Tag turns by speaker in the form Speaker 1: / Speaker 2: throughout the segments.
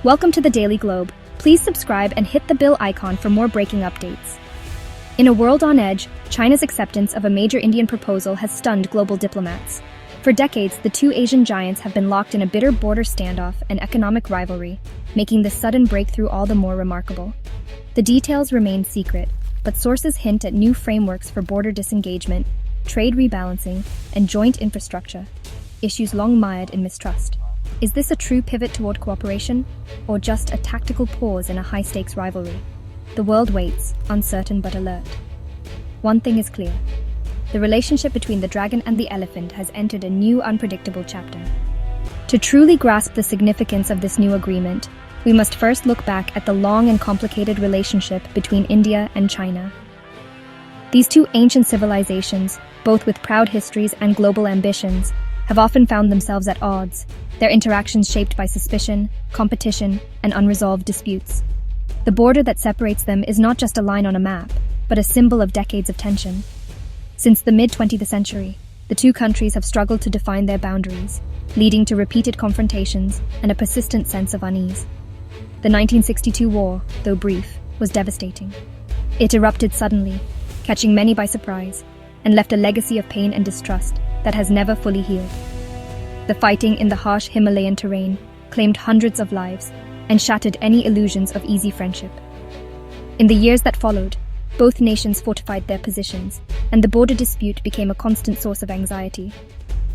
Speaker 1: Welcome to the Daily Globe. Please subscribe and hit the bell icon for more breaking updates. In a world on edge, China's acceptance of a major Indian proposal has stunned global diplomats. For decades, the two Asian giants have been locked in a bitter border standoff and economic rivalry, making this sudden breakthrough all the more remarkable. The details remain secret, but sources hint at new frameworks for border disengagement, trade rebalancing, and joint infrastructure, issues long mired in mistrust. Is this a true pivot toward cooperation, or just a tactical pause in a high-stakes rivalry? The world waits, uncertain but alert. One thing is clear. The relationship between the dragon and the elephant has entered a new, unpredictable chapter. To truly grasp the significance of this new agreement, we must first look back at the long and complicated relationship between India and China. These two ancient civilizations, both with proud histories and global ambitions, have often found themselves at odds, their interactions shaped by suspicion, competition, and unresolved disputes. The border that separates them is not just a line on a map, but a symbol of decades of tension. Since the mid-20th century, the two countries have struggled to define their boundaries, leading to repeated confrontations and a persistent sense of unease. The 1962 war, though brief, was devastating. It erupted suddenly, catching many by surprise, and left a legacy of pain and distrust that has never fully healed. The fighting in the harsh Himalayan terrain claimed hundreds of lives and shattered any illusions of easy friendship. In the years that followed, both nations fortified their positions, and the border dispute became a constant source of anxiety.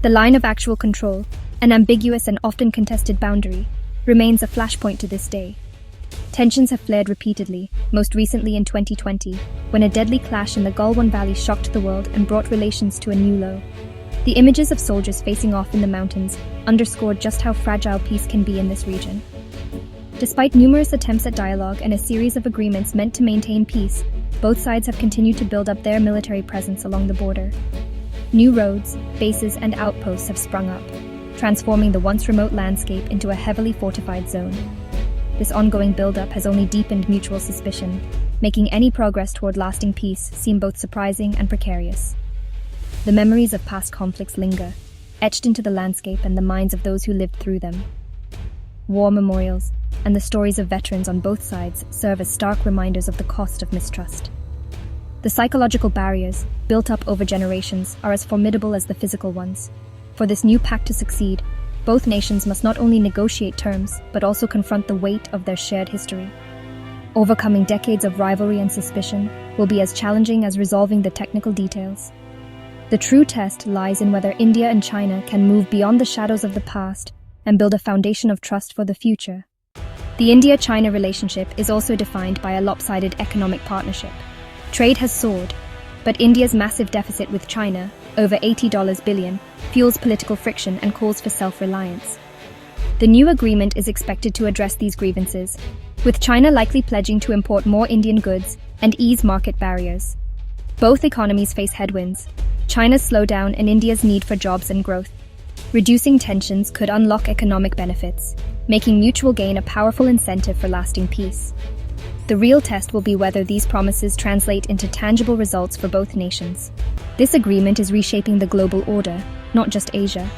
Speaker 1: The line of actual control, an ambiguous and often contested boundary, remains a flashpoint to this day. Tensions have flared repeatedly, most recently in 2020, when a deadly clash in the Galwan Valley shocked the world and brought relations to a new low. The images of soldiers facing off in the mountains underscored just how fragile peace can be in this region. Despite numerous attempts at dialogue and a series of agreements meant to maintain peace, both sides have continued to build up their military presence along the border. New roads, bases, and outposts have sprung up, transforming the once remote landscape into a heavily fortified zone. This ongoing build-up has only deepened mutual suspicion, making any progress toward lasting peace seem both surprising and precarious. The memories of past conflicts linger, etched into the landscape and the minds of those who lived through them. War memorials and the stories of veterans on both sides serve as stark reminders of the cost of mistrust. The psychological barriers, built up over generations, are as formidable as the physical ones. For this new pact to succeed, both nations must not only negotiate terms, but also confront the weight of their shared history. Overcoming decades of rivalry and suspicion will be as challenging as resolving the technical details. The true test lies in whether India and China can move beyond the shadows of the past and build a foundation of trust for the future. The India-China relationship is also defined by a lopsided economic partnership. Trade has soared, but India's massive deficit with China, over $80 billion, fuels political friction and calls for self-reliance. The new agreement is expected to address these grievances, with China likely pledging to import more Indian goods and ease market barriers. Both economies face headwinds: China's slowdown and India's need for jobs and growth. Reducing tensions could unlock economic benefits, making mutual gain a powerful incentive for lasting peace. The real test will be whether these promises translate into tangible results for both nations. This agreement is reshaping the global order, not just Asia.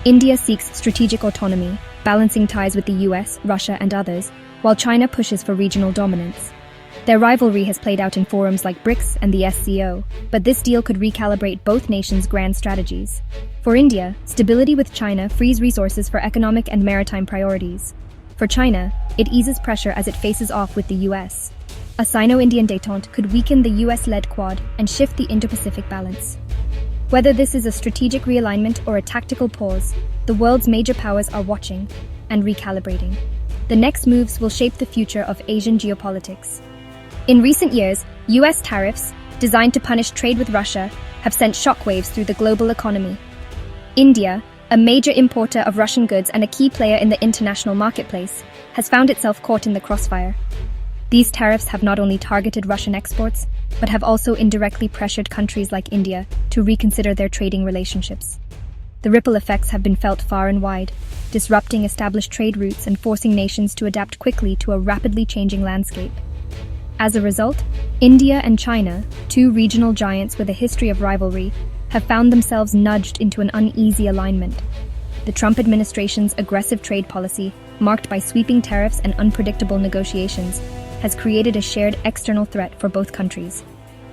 Speaker 1: India seeks strategic autonomy, balancing ties with the US, Russia, and others, while China pushes for regional dominance. Their rivalry has played out in forums like BRICS and the SCO, but this deal could recalibrate both nations' grand strategies. For India, stability with China frees resources for economic and maritime priorities. For China, it eases pressure as it faces off with the US. A Sino-Indian détente could weaken the US-led Quad and shift the Indo-Pacific balance. Whether this is a strategic realignment or a tactical pause, the world's major powers are watching and recalibrating. The next moves will shape the future of Asian geopolitics. In recent years, US tariffs, designed to punish trade with Russia, have sent shockwaves through the global economy. India, a major importer of Russian goods and a key player in the international marketplace, has found itself caught in the crossfire. These tariffs have not only targeted Russian exports, but have also indirectly pressured countries like India to reconsider their trading relationships. The ripple effects have been felt far and wide, disrupting established trade routes and forcing nations to adapt quickly to a rapidly changing landscape. As a result, India and China, two regional giants with a history of rivalry, have found themselves nudged into an uneasy alignment. The Trump administration's aggressive trade policy marked by sweeping tariffs and unpredictable negotiations, has created a shared external threat for both countries.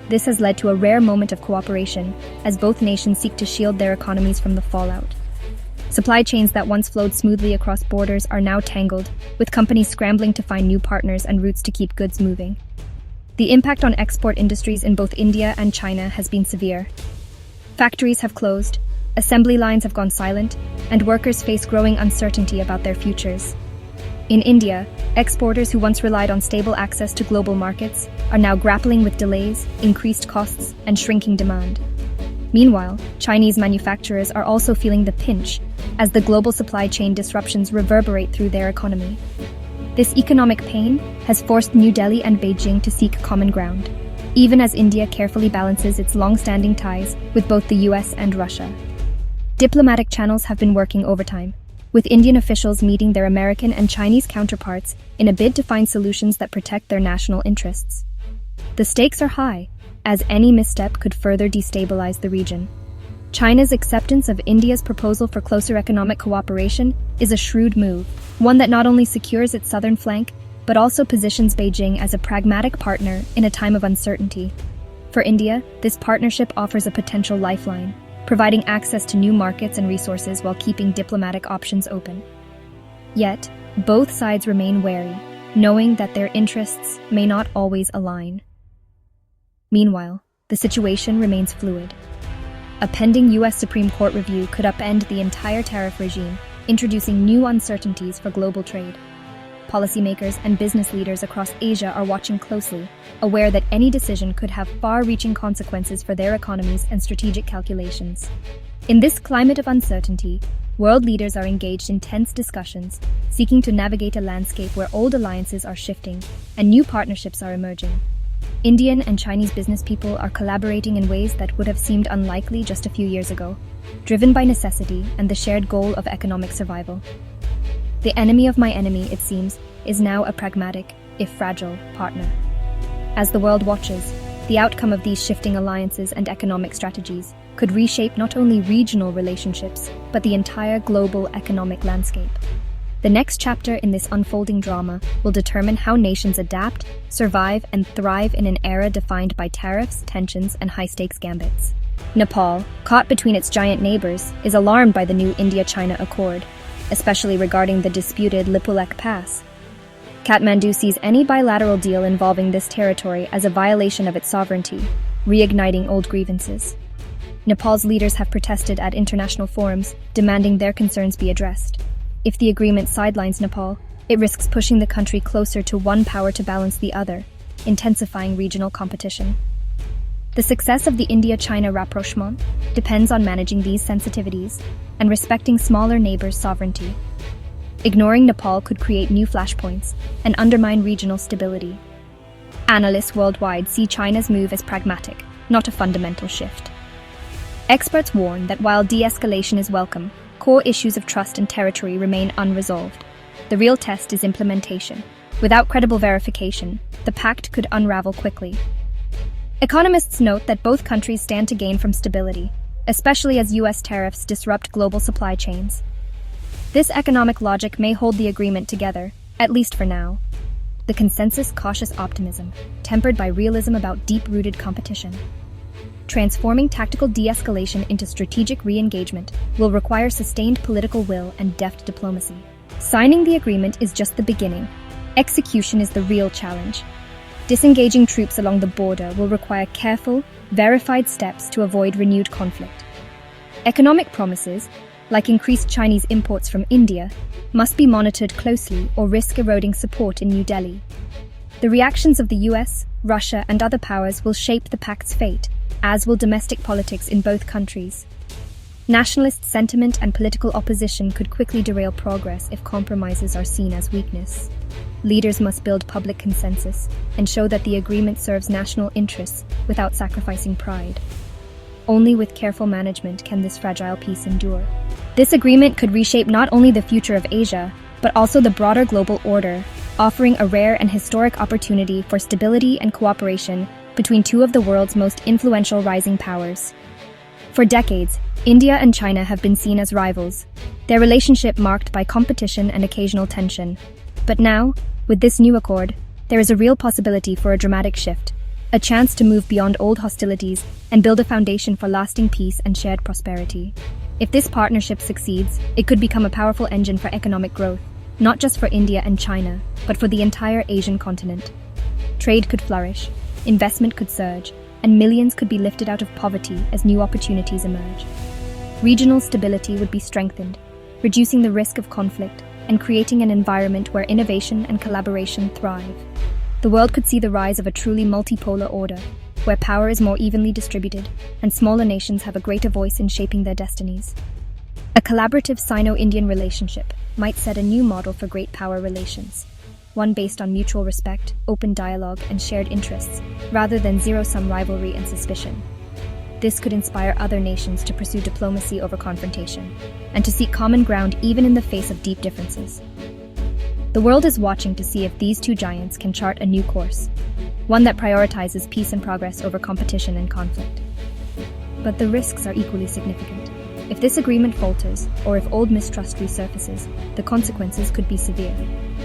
Speaker 1: This has led to a rare moment of cooperation, as both nations seek to shield their economies from the fallout. Supply chains that once flowed smoothly across borders are now tangled, with companies scrambling to find new partners and routes to keep goods moving. The impact on export industries in both India and China has been severe. Factories have closed, assembly lines have gone silent, and workers face growing uncertainty about their futures. In India, exporters who once relied on stable access to global markets are now grappling with delays, increased costs, and shrinking demand. Meanwhile, Chinese manufacturers are also feeling the pinch as the global supply chain disruptions reverberate through their economy. This economic pain has forced New Delhi and Beijing to seek common ground, even as India carefully balances its long-standing ties with both the US and Russia. Diplomatic channels have been working overtime, with Indian officials meeting their American and Chinese counterparts in a bid to find solutions that protect their national interests. The stakes are high, as any misstep could further destabilize the region. China's acceptance of India's proposal for closer economic cooperation is a shrewd move, one that not only secures its southern flank, but also positions Beijing as a pragmatic partner in a time of uncertainty. For India, this partnership offers a potential lifeline, providing access to new markets and resources while keeping diplomatic options open. Yet, both sides remain wary, knowing that their interests may not always align. Meanwhile, the situation remains fluid. A pending U.S. Supreme Court review could upend the entire tariff regime, introducing new uncertainties for global trade. Policymakers and business leaders across Asia are watching closely, aware that any decision could have far-reaching consequences for their economies and strategic calculations. In this climate of uncertainty, world leaders are engaged in tense discussions, seeking to navigate a landscape where old alliances are shifting and new partnerships are emerging. Indian and Chinese business people are collaborating in ways that would have seemed unlikely just a few years ago, driven by necessity and the shared goal of economic survival. The enemy of my enemy, it seems, is now a pragmatic, if fragile, partner. As the world watches, the outcome of these shifting alliances and economic strategies could reshape not only regional relationships, but the entire global economic landscape. The next chapter in this unfolding drama will determine how nations adapt, survive, and thrive in an era defined by tariffs, tensions, and high-stakes gambits. Nepal, caught between its giant neighbors, is alarmed by the new India-China Accord, especially regarding the disputed Lipulekh Pass. Kathmandu sees any bilateral deal involving this territory as a violation of its sovereignty, reigniting old grievances. Nepal's leaders have protested at international forums, demanding their concerns be addressed. If the agreement sidelines Nepal, it risks pushing the country closer to one power to balance the other, intensifying regional competition. The success of the India-China rapprochement depends on managing these sensitivities and respecting smaller neighbors' sovereignty. Ignoring Nepal could create new flashpoints and undermine regional stability. Analysts worldwide see China's move as pragmatic, not a fundamental shift. Experts warn that while de-escalation is welcome, core issues of trust and territory remain unresolved. The real test is implementation. Without credible verification, the pact could unravel quickly. Economists note that both countries stand to gain from stability, especially as U.S. tariffs disrupt global supply chains. This economic logic may hold the agreement together, at least for now. The consensus cautious optimism, tempered by realism about deep-rooted competition. Transforming tactical de-escalation into strategic re-engagement will require sustained political will and deft diplomacy. Signing the agreement is just the beginning. Execution is the real challenge. Disengaging troops along the border will require careful, verified steps to avoid renewed conflict. Economic promises, like increased Chinese imports from India, must be monitored closely or risk eroding support in New Delhi. The reactions of the US, Russia, and other powers will shape the pact's fate, as will domestic politics in both countries. Nationalist sentiment and political opposition could quickly derail progress if compromises are seen as weakness. Leaders must build public consensus and show that the agreement serves national interests without sacrificing pride. Only with careful management can this fragile peace endure. This agreement could reshape not only the future of Asia, but also the broader global order, offering a rare and historic opportunity for stability and cooperation between two of the world's most influential rising powers. For decades, India and China have been seen as rivals, their relationship marked by competition and occasional tension. But now, with this new accord, there is a real possibility for a dramatic shift, a chance to move beyond old hostilities and build a foundation for lasting peace and shared prosperity. If this partnership succeeds, it could become a powerful engine for economic growth, not just for India and China, but for the entire Asian continent. Trade could flourish, investment could surge, and millions could be lifted out of poverty as new opportunities emerge. Regional stability would be strengthened, reducing the risk of conflict and creating an environment where innovation and collaboration thrive. The world could see the rise of a truly multipolar order, where power is more evenly distributed and smaller nations have a greater voice in shaping their destinies. A collaborative Sino-Indian relationship might set a new model for great power relations, one based on mutual respect, open dialogue, and shared interests, rather than zero-sum rivalry and suspicion. This could inspire other nations to pursue diplomacy over confrontation, and to seek common ground even in the face of deep differences. The world is watching to see if these two giants can chart a new course, one that prioritizes peace and progress over competition and conflict. But the risks are equally significant. If this agreement falters, or if old mistrust resurfaces, the consequences could be severe.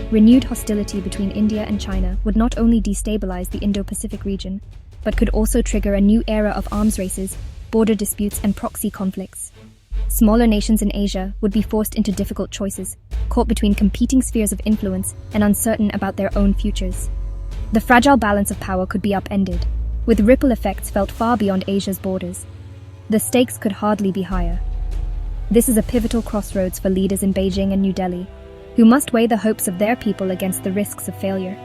Speaker 1: Renewed hostility between India and China would not only destabilize the Indo-Pacific region, but could also trigger a new era of arms races, border disputes, and proxy conflicts. Smaller nations in Asia would be forced into difficult choices, caught between competing spheres of influence and uncertain about their own futures. The fragile balance of power could be upended, with ripple effects felt far beyond Asia's borders. The stakes could hardly be higher. This is a pivotal crossroads for leaders in Beijing and New Delhi, who must weigh the hopes of their people against the risks of failure.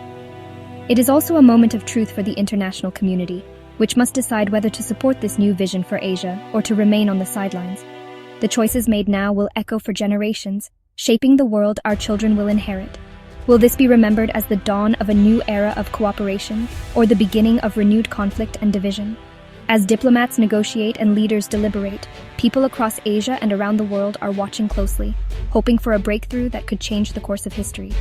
Speaker 1: It is also a moment of truth for the international community, which must decide whether to support this new vision for Asia or to remain on the sidelines. The choices made now will echo for generations, shaping the world our children will inherit. Will this be remembered as the dawn of a new era of cooperation, or the beginning of renewed conflict and division? As diplomats negotiate and leaders deliberate, people across Asia and around the world are watching closely, hoping for a breakthrough that could change the course of history.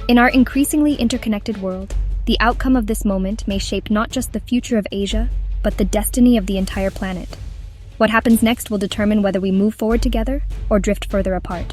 Speaker 1: In our increasingly interconnected world, the outcome of this moment may shape not just the future of Asia, but the destiny of the entire planet. What happens next will determine whether we move forward together or drift further apart.